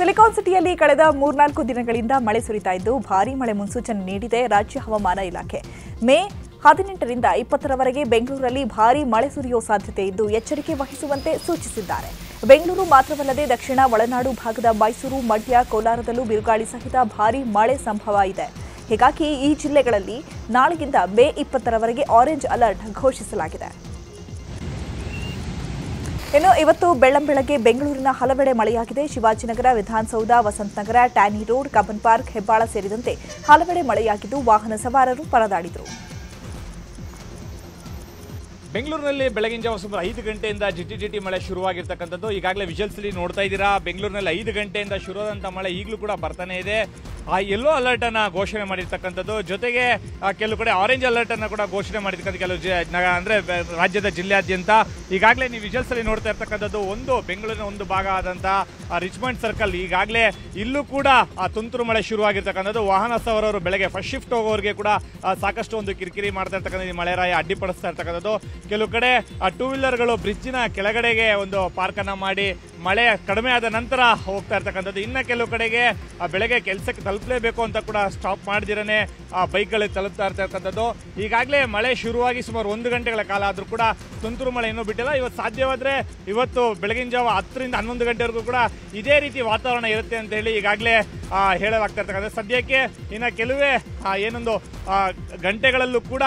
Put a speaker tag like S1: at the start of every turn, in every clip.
S1: Silicon ಸಿಟಿಯಲ್ಲಿ ಕಳೆದ 3-4 ದಿನಗಳಿಂದ ಮಳೆ ಸುರಿತಾ ಇದ್ದು ಭಾರೀ ಮಳೆ ಮುನ್ಸೂಚನೆ ನೀಡಿದೆ ರಾಜ್ಯ ಹವಾಮಾನ ಇಲಾಖೆ. ಮೇ 18ರಿಂದ 20ರವರೆಗೆ ಬೆಂಗಳೂರಲ್ಲಿ ಭಾರೀ ಮಳೆ ಸುರಿಯುವ ಸಾಧ್ಯತೆ ಇದ್ದು ಎಚ್ಚರಿಕೆ ವಹಿಸುವಂತೆ ಸೂಚಿಸಿದ್ದಾರೆ. ಬೆಂಗಳೂರು ಮಾತ್ರವಲ್ಲದೆ ದಕ್ಷಿಣ ಒಳನಾಡು ಭಾಗದ ಮೈಸೂರು, ಮಂಡ್ಯ, ಕೋಲಾರದಲ್ಲೂ ಬಿರುಗಾಳಿ ಸಹಿತ ಭಾರೀ ಮಳೆ ಸಂಭವ ಇದೆ. ಹೀಗಾಗಿ ಈ ಜಿಲ್ಲೆಗಳಲ್ಲಿ ನಾಳೆಯಿಂದ ಮೇ 20ರವರೆಗೆ ಆರೆಂಜ್ ಅಲರ್ಟ್ ಘೋಷಿಸಲಾಗಿದೆ. ಇನ್ನು ಇವತ್ತು ಬೆಳ್ಳಂಬೆಳಗ್ಗೆ ಬೆಂಗಳೂರಿನ ಹಲವೆಡೆ ಮಳೆಯಾಗಿದೆ. Shivajinagar, Vidhana Soudha, Vasanth Nagar, ಟ್ಯಾನಿ road, Cubbon park, Hebbal ಸೇರಿದಂತೆ ಹಲವೆಡೆ ಮಳೆಯಾಗಿದ್ದು ವಾಹನ ಸವಾರರು ಪರದಾಡಿದರು.
S2: ಬೆಂಗಳೂರಿನಲ್ಲಿ ಬೆಳಗಿನ ಜಾವ ಸುಮಾರು 5 ಗಂಟೆಯಿಂದ ಜಿಟಿ ಮಳೆ ಶುರುವಾಗಿರ್ತಕ್ಕಂಥದ್ದು. ಈಗಾಗಲೇ ವಿಜುವಲ್ಸ್ ಅಲ್ಲಿ ನೋಡ್ತಾ ಇದ್ದೀರಾ. ಬೆಂಗಳೂರಿನಲ್ಲಿ 5 ಗಂಟೆಯಿಂದ ಶುರುವಾದಂಥ ಮಳೆ ಈಗಲೂ ಕೂಡ ಬರ್ತಾನೆ ಇದೆ. ಆ ಯೆಲ್ಲೋ ಅಲರ್ಟ್ ಅನ್ನ ಘೋಷಣೆ ಮಾಡಿರ್ತಕ್ಕಂಥದ್ದು, ಜೊತೆಗೆ ಕೆಲವು ಕಡೆ ಆರೆಂಜ್ ಅಲರ್ಟ್ ಅನ್ನ ಕೂಡ ಘೋಷಣೆ ಮಾಡಿರ್ತಕ್ಕಂಥ ಕೆಲವು ಅಂದ್ರೆ ರಾಜ್ಯದ ಜಿಲ್ಲೆಯಾದ್ಯಂತ. ಈಗಾಗಲೇ ನೀವು ವಿಜುವಲ್ಸ್ ಅಲ್ಲಿ ನೋಡ್ತಾ ಇರ್ತಕ್ಕಂಥದ್ದು ಒಂದು ಬೆಂಗಳೂರಿನ ಒಂದು ಭಾಗ ಆದಂತಹ ರಿಚ್ಮಂಡ್ ಸರ್ಕಲ್. ಈಗಾಗಲೇ ಇಲ್ಲೂ ಕೂಡ ತುಂತುರು ಮಳೆ ಶುರುವಾಗಿರ್ತಕ್ಕಂಥದ್ದು. ವಾಹನ ಸವಾರರು ಬೆಳಗ್ಗೆ ಫಸ್ಟ್ ಶಿಫ್ಟ್ ಹೋಗೋರಿಗೆ ಕೂಡ ಸಾಕಷ್ಟು ಒಂದು ಕಿರಿಕಿರಿ ಮಾಡ್ತಾ ಇರ್ತಕ್ಕಂಥ ಮಳೆರಾಯ ಅಡ್ಡಿಪಡಿಸ್ತಾ ಇರ್ತಕ್ಕಂಥದ್ದು. ಕೆಲವು ಕಡೆ ಟೂ ವೀಲರ್ಗಳು ಬ್ರಿಡ್ಜಿನ ಕೆಳಗಡೆಗೆ ಒಂದು ಪಾರ್ಕ್ ಅನ್ನ ಮಾಡಿ ಮಳೆ ಕಡಿಮೆ ಆದ ನಂತರ ಹೋಗ್ತಾ ಇರ್ತಕ್ಕಂಥದ್ದು. ಇನ್ನು ಕೆಲವು ಕಡೆಗೆ ಬೆಳಗ್ಗೆ ಕೆಲಸಕ್ಕೆ ತಲುಪಲೇಬೇಕು ಅಂತ ಕೂಡ ಸ್ಟಾಪ್ ಮಾಡದಿರನೆ ಬೈಕ್ಗಳಿಗೆ ತಲುಪ್ತಾ ಇರ್ತಕ್ಕಂಥದ್ದು. ಈಗಾಗಲೇ ಮಳೆ ಶುರುವಾಗಿ ಸುಮಾರು 1 ಗಂಟೆಗಳ ಕಾಲ ಆದರೂ ಕೂಡ ತುಂತುರು ಮಳೆ ಇನ್ನೂ ಬಿಟ್ಟಿಲ್ಲ. ಇವತ್ತು ಸಾಧ್ಯವಾದರೆ ಇವತ್ತು ಬೆಳಗಿನ ಜಾವ 10ರಿಂದ 11 ಗಂಟೆವರೆಗೂ ಕೂಡ ಇದೇ ರೀತಿ ವಾತಾವರಣ ಇರುತ್ತೆ ಅಂತ ಹೇಳಿ ಈಗಾಗಲೇ ಹೇಳಲಾಗ್ತಾ ಇರ್ತಕ್ಕಂಥದ್ದು. ಸದ್ಯಕ್ಕೆ ಇನ್ನು ಕೆಲವೇ ಏನೊಂದು ಗಂಟೆಗಳಲ್ಲೂ ಕೂಡ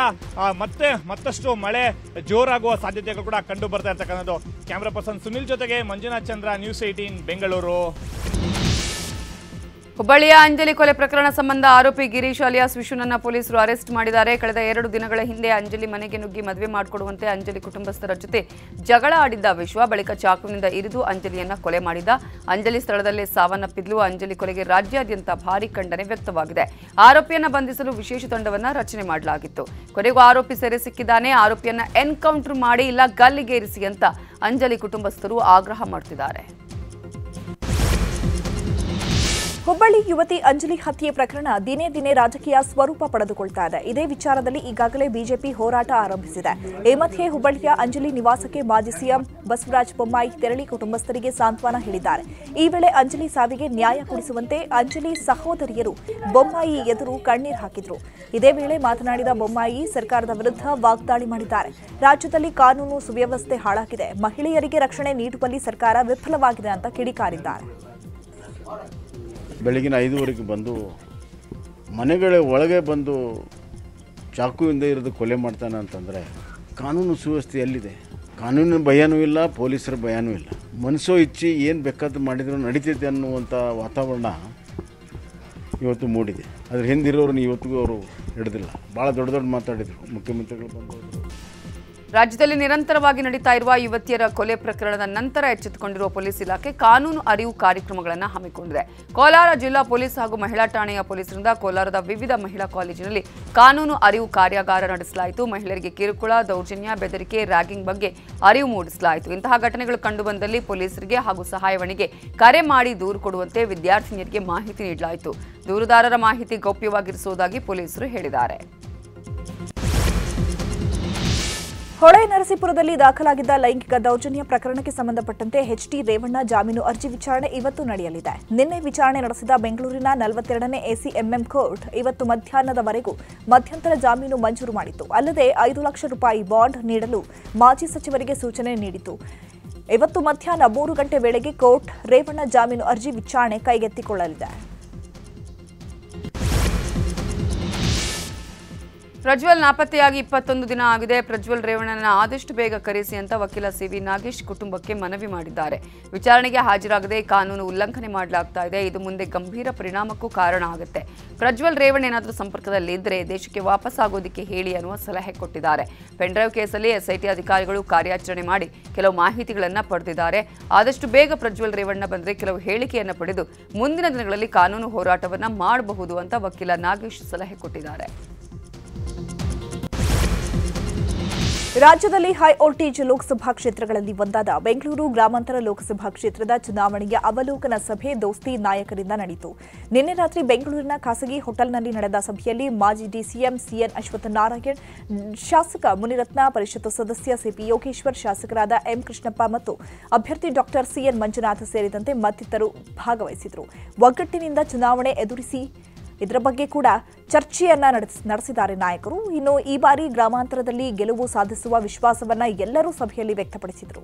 S2: ಮತ್ತಷ್ಟು ಮಳೆ ಜೋರಾಗುವ ಸಾಧ್ಯತೆಗಳು ಕೂಡ ಕಂಡು ಬರ್ತಾ ಇರ್ತಕ್ಕಂಥದ್ದು. ಕ್ಯಾಮ್ರಾ ಪರ್ಸನ್ ಸುನಿಲ್ ಜೊತೆಗೆ ಮಂಜುನಾಥ್ ಚಂದ್ರ, ನ್ಯೂಸ್ 18 ಬೆಂಗಳೂರು.
S3: ಹುಬ್ಬಳ್ಳಿಯ ಅಂಜಲಿ ಕೊಲೆ ಪ್ರಕರಣ ಸಂಬಂಧ ಆರೋಪಿ ಗಿರೀಶ್ ಅಲಿಯಾಸ್ ವಿಶುನನ್ನ ಪೊಲೀಸರು ಅರೆಸ್ಟ್ ಮಾಡಿದ್ದಾರೆ. ಕಳೆದ 2 ದಿನಗಳ ಹಿಂದೆ ಅಂಜಲಿ ಮನೆಗೆ ನುಗ್ಗಿ ಮದುವೆ ಮಾಡಿಕೊಡುವಂತೆ ಅಂಜಲಿ ಕುಟುಂಬಸ್ಥರ ಜೊತೆ ಜಗಳ ಆಡಿದ್ದ ವಿಶ್ವ ಬಳಿಕ ಚಾಕುವಿನಿಂದ ಇರಿದು ಅಂಜಲಿಯನ್ನ ಕೊಲೆ ಮಾಡಿದ್ದ. ಅಂಜಲಿ ಸ್ಥಳದಲ್ಲೇ ಸಾವನ್ನಪ್ಪಿದ್ಲು. ಅಂಜಲಿ ಕೊಲೆಗೆ ರಾಜ್ಯಾದ್ಯಂತ ಭಾರೀ ಖಂಡನೆ ವ್ಯಕ್ತವಾಗಿದೆ. ಆರೋಪಿಯನ್ನ ಬಂಧಿಸಲು ವಿಶೇಷ ತಂಡವನ್ನ ರಚನೆ ಮಾಡಲಾಗಿತ್ತು. ಕೊನೆಗೂ ಆರೋಪಿ ಸೆರೆ ಸಿಕ್ಕಿದ್ದಾನೆ. ಆರೋಪಿಯನ್ನ ಎನ್ಕೌಂಟರ್ ಮಾಡಿ ಇಲ್ಲ ಗಲ್ಲಿಗೇರಿಸಿ ಅಂತ ಅಂಜಲಿ ಕುಟುಂಬಸ್ಥರು ಆಗ್ರಹ ಮಾಡುತ್ತಿದ್ದಾರೆ.
S1: ಹುಬ್ಬಳ್ಳಿ ಯುವತಿ ಅಂಜಲಿ ಹತ್ಯೆ ಪ್ರಕರಣ ದಿನೇ ದಿನೇ ರಾಜಕೀಯ ಸ್ವರೂಪ ಪಡೆದುಕೊಳ್ತಾ ಇದೆ. ಇದೇ ವಿಚಾರದಲ್ಲಿ ಈಗಾಗಲೇ ಬಿಜೆಪಿ ಹೋರಾಟ ಆರಂಭಿಸಿದೆ. ಈ ಮಧ್ಯೆ ಹುಬ್ಬಳ್ಳಿಯ ಅಂಜಲಿ ನಿವಾಸಕ್ಕೆ ಮಾಜಿ ಸಿಎಂ ಬಸವರಾಜ ಬೊಮ್ಮಾಯಿ ತೆರಳಿ ಕುಟುಂಬಸ್ಥರಿಗೆ ಸಾಂತ್ವನ ಹೇಳಿದ್ದಾರೆ. ಈ ವೇಳೆ ಅಂಜಲಿ ಸಾವಿಗೆ ನ್ಯಾಯ ಕೊಡಿಸುವಂತೆ ಅಂಜಲಿ ಸಹೋದರಿಯರು ಬೊಮ್ಮಾಯಿ ಎದುರು ಕಣ್ಣೀರು ಹಾಕಿದ್ರು. ಇದೇ ವೇಳೆ ಮಾತನಾಡಿದ ಬೊಮ್ಮಾಯಿ ಸರ್ಕಾರದ ವಿರುದ್ಧ ವಾಗ್ದಾಳಿ ಮಾಡಿದ್ದಾರೆ. ರಾಜ್ಯದಲ್ಲಿ ಕಾನೂನು ಸುವ್ಯವಸ್ಥೆ ಹಾಳಾಗಿದೆ, ಮಹಿಳೆಯರಿಗೆ ರಕ್ಷಣೆ ನೀಡುವಲ್ಲಿ ಸರ್ಕಾರ ವಿಫಲವಾಗಿದೆ ಅಂತ ಕಿಡಿಕಾರಿದ್ದಾರೆ.
S4: ಬೆಳಗಿನ 5:15 ಬಂದು ಮನೆಗಳ ಒಳಗೆ ಬಂದು ಚಾಕುವಿಂದ ಇರೋದು ಕೊಲೆ ಮಾಡ್ತಾನೆ ಅಂತಂದರೆ ಕಾನೂನು ಸುವ್ಯವಸ್ಥೆ ಎಲ್ಲಿದೆ? ಕಾನೂನಿನ ಭಯನೂ ಇಲ್ಲ, ಪೊಲೀಸರ ಭಯನೂ ಇಲ್ಲ. ಮನಸ್ಸೋ ಇಚ್ಛೆ ಏನು ಬೇಕಾದ್ರೂ ಮಾಡಿದ್ರು ನಡೀತೈತೆ ಅನ್ನುವಂಥ ವಾತಾವರಣ ಇವತ್ತು ಮೂಡಿದೆ. ಅದ್ರ ಹಿಂದಿರೋರನ್ನ ಇವತ್ತಿಗೂ ಅವರು ಹಿಡಿದಿಲ್ಲ. ಭಾಳ ದೊಡ್ಡ ಮಾತಾಡಿದರು ಮುಖ್ಯಮಂತ್ರಿಗಳು ಬಂದು.
S3: ರಾಜ್ಯದಲ್ಲಿ ನಿರಂತರವಾಗಿ ನಡೀತಾ ಇರುವ ಯುವತಿಯರ ಕೊಲೆ ಪ್ರಕರಣದ ನಂತರ ಎಚ್ಚೆತ್ತುಕೊಂಡಿರುವ ಪೊಲೀಸ್ ಇಲಾಖೆ ಕಾನೂನು ಅರಿವು ಕಾರ್ಯಕ್ರಮಗಳನ್ನು ಹಮ್ಮಿಕೊಂಡಿದೆ. ಕೋಲಾರ ಜಿಲ್ಲಾ ಪೊಲೀಸ್ ಹಾಗೂ ಮಹಿಳಾ ಠಾಣೆಯ ಪೊಲೀಸರಿಂದ ಕೋಲಾರದ ವಿವಿಧ ಮಹಿಳಾ ಕಾಲೇಜಿನಲ್ಲಿ ಕಾನೂನು ಅರಿವು ಕಾರ್ಯಾಗಾರ ನಡೆಸಲಾಯಿತು. ಮಹಿಳೆಯರಿಗೆ ಕಿರುಕುಳ, ದೌರ್ಜನ್ಯ, ಬೆದರಿಕೆ, ರ್ಯಾಗಿಂಗ್ ಬಗ್ಗೆ ಅರಿವು ಮೂಡಿಸಲಾಯಿತು. ಇಂತಹ ಘಟನೆಗಳು ಕಂಡುಬಂದಲ್ಲಿ ಪೊಲೀಸರಿಗೆ ಹಾಗೂ ಸಹಾಯವಾಣಿಗೆ ಕರೆ ಮಾಡಿ ದೂರು ಕೊಡುವಂತೆ ವಿದ್ಯಾರ್ಥಿನಿಯರಿಗೆ ಮಾಹಿತಿ ನೀಡಲಾಯಿತು. ದೂರುದಾರರ ಮಾಹಿತಿ ಗೌಪ್ಯವಾಗಿರಿಸುವುದಾಗಿ ಪೊಲೀಸರು ಹೇಳಿದ್ದಾರೆ.
S1: ಹೊಳೆನರಸೀಪುರದಲ್ಲಿ ದಾಖಲಾಗಿದ್ದ ಲೈಂಗಿಕ ದೌರ್ಜನ್ಯ ಪ್ರಕರಣಕ್ಕೆ ಸಂಬಂಧಪಟ್ಟಂತೆ ಎಚ್ಡಿ ರೇವಣ್ಣ ಜಾಮೀನು ಅರ್ಜಿ ವಿಚಾರಣೆ ಇವತ್ತು ನಡೆಯಲಿದೆ. ನಿನ್ನೆ ವಿಚಾರಣೆ ನಡೆಸಿದ ಬೆಂಗಳೂರಿನ 42ನೇ ಎಸಿಎಂಎಂ ಕೋರ್ಟ್ ಇವತ್ತು ಮಧ್ಯಾಹ್ನದವರೆಗೂ ಮಧ್ಯಂತರ ಜಾಮೀನು ಮಂಜೂರು ಮಾಡಿತ್ತು. ಅಲ್ಲದೆ 5 ಲಕ್ಷ ರೂಪಾಯಿ ಬಾಂಡ್ ನೀಡಲು ಮಾಜಿ ಸಚಿವರಿಗೆ ಸೂಚನೆ ನೀಡಿತು. ಇವತ್ತು ಮಧ್ಯಾಹ್ನ 3 ಗಂಟೆ ವೇಳೆಗೆ ಕೋರ್ಟ್ ರೇವಣ್ಣ ಜಾಮೀನು ಅರ್ಜಿ ವಿಚಾರಣೆ ಕೈಗೆತ್ತಿಕೊಳ್ಳಲಿದೆ.
S3: ಪ್ರಜ್ವಲ್ ನಾಪತ್ತೆಯಾಗಿ 21 ದಿನ ಆಗಿದೆ. ಪ್ರಜ್ವಲ್ ರೇವಣ್ಣನ ಆದಷ್ಟು ಬೇಗ ಕರೆಸಿ ಅಂತ ವಕೀಲ ಸಿವಿ ನಾಗೇಶ್ ಕುಟುಂಬಕ್ಕೆ ಮನವಿ ಮಾಡಿದ್ದಾರೆ. ವಿಚಾರಣೆಗೆ ಹಾಜರಾಗದೆ ಕಾನೂನು ಉಲ್ಲಂಘನೆ ಮಾಡಲಾಗ್ತಾ ಇದೆ. ಇದು ಮುಂದೆ ಗಂಭೀರ ಪರಿಣಾಮಕ್ಕೂ ಕಾರಣ ಆಗುತ್ತೆ. ಪ್ರಜ್ವಲ್ ರೇವಣ್ಣ ಏನಾದರೂ ಸಂಪರ್ಕದಲ್ಲಿ ಇದ್ದರೆ ದೇಶಕ್ಕೆ ವಾಪಸ್ ಆಗೋದಕ್ಕೆ ಹೇಳಿ ಅನ್ನುವ ಸಲಹೆ ಕೊಟ್ಟಿದ್ದಾರೆ. ಪೆನ್ಡ್ರೈವ್ ಕೇಸಲ್ಲಿ ಎಸ್ಐಟಿ ಅಧಿಕಾರಿಗಳು ಕಾರ್ಯಾಚರಣೆ ಮಾಡಿ ಕೆಲವು ಮಾಹಿತಿಗಳನ್ನು ಪಡೆದಿದ್ದಾರೆ. ಆದಷ್ಟು ಬೇಗ ಪ್ರಜ್ವಲ್ ರೇವಣ್ಣ ಬಂದರೆ ಕೆಲವು ಹೇಳಿಕೆಯನ್ನು ಪಡೆದು ಮುಂದಿನ ದಿನಗಳಲ್ಲಿ ಕಾನೂನು ಹೋರಾಟವನ್ನು ಮಾಡಬಹುದು ಅಂತ ವಕೀಲ ನಾಗೇಶ್ ಸಲಹೆ ಕೊಟ್ಟಿದ್ದಾರೆ.
S1: ರಾಜ್ಯದಲ್ಲಿ ಹೈ ವೋಲ್ಟೇಜ್ ಲೋಕಸಭಾ ಕ್ಷೇತ್ರಗಳಲ್ಲಿ ಒಂದಾದ ಬೆಂಗಳೂರು ಗ್ರಾಮಾಂತರ ಲೋಕಸಭಾ ಕ್ಷೇತ್ರದ ಚುನಾವಣೆಯ ಅವಲೋಕನ ಸಭೆ ದೋಸ್ತಿ ನಾಯಕರಿಂದ ನಡೆಯಿತು. ನಿನ್ನೆ ರಾತ್ರಿ ಬೆಂಗಳೂರಿನ ಖಾಸಗಿ ಹೋಟೆಲ್ನಲ್ಲಿ ನಡೆದ ಸಭೆಯಲ್ಲಿ ಮಾಜಿ ಡಿಸಿಎಂ ಸಿಎನ್ ಅಶ್ವತ್ಥನಾರಾಯಣ್, ಶಾಸಕ ಮುನಿರತ್ನ, ಪರಿಷತ್ ಸದಸ್ಯ ಸಿಪಿ ಯೋಗೇಶ್ವರ್, ಶಾಸಕರಾದ ಎಂ ಕೃಷ್ಣಪ್ಪ ಮತ್ತು ಅಭ್ಯರ್ಥಿ ಡಾಕ್ಟರ್ ಸಿಎನ್ ಮಂಜುನಾಥ ಸೇರಿದಂತೆ ಮತ್ತಿತರರು ಭಾಗವಹಿಸಿದರು. ಒಗ್ಗಟ್ಟಿನಿಂದ ಚುನಾವಣೆ ಎದುರಿಸಿ ಇದರ ಬಗ್ಗೆ ಕೂಡ ಚರ್ಚೆಯನ್ನ ನಡೆಸಿದ್ದಾರೆ ನಾಯಕರು. ಇನ್ನು ಈ ಬಾರಿ ಗ್ರಾಮಾಂತರದಲ್ಲಿ ಗೆಲುವು ಸಾಧಿಸುವ ವಿಶ್ವಾಸವನ್ನ ಎಲ್ಲರೂ ಸಭೆಯಲ್ಲಿ ವ್ಯಕ್ತಪಡಿಸಿದರು.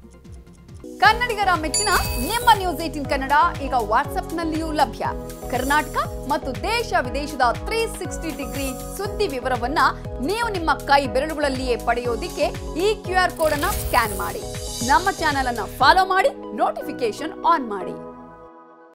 S5: ಕನ್ನಡಿಗರ ಮೆಚ್ಚಿನ ನಿಮ್ಮ ನ್ಯೂಸ್ 18 ಕನ್ನಡ ಈಗ ವಾಟ್ಸ್ಆಪ್ನಲ್ಲಿಯೂ ಲಭ್ಯ. ಕರ್ನಾಟಕ ಮತ್ತು ದೇಶ ವಿದೇಶದ 360 ಡಿಗ್ರಿ ಸುದ್ದಿ ವಿವರವನ್ನ ನೀವು ನಿಮ್ಮ ಕೈ ಬೆರಳುಗಳಲ್ಲಿಯೇ ಪಡೆಯೋದಿಕ್ಕೆ ಈ QR ಕೋಡ್ ಅನ್ನು ಸ್ಕ್ಯಾನ್ ಮಾಡಿ. ನಮ್ಮ ಚಾನೆಲ್ ಅನ್ನು ಫಾಲೋ ಮಾಡಿ, ನೋಟಿಫಿಕೇಶನ್ ಆನ್ ಮಾಡಿ.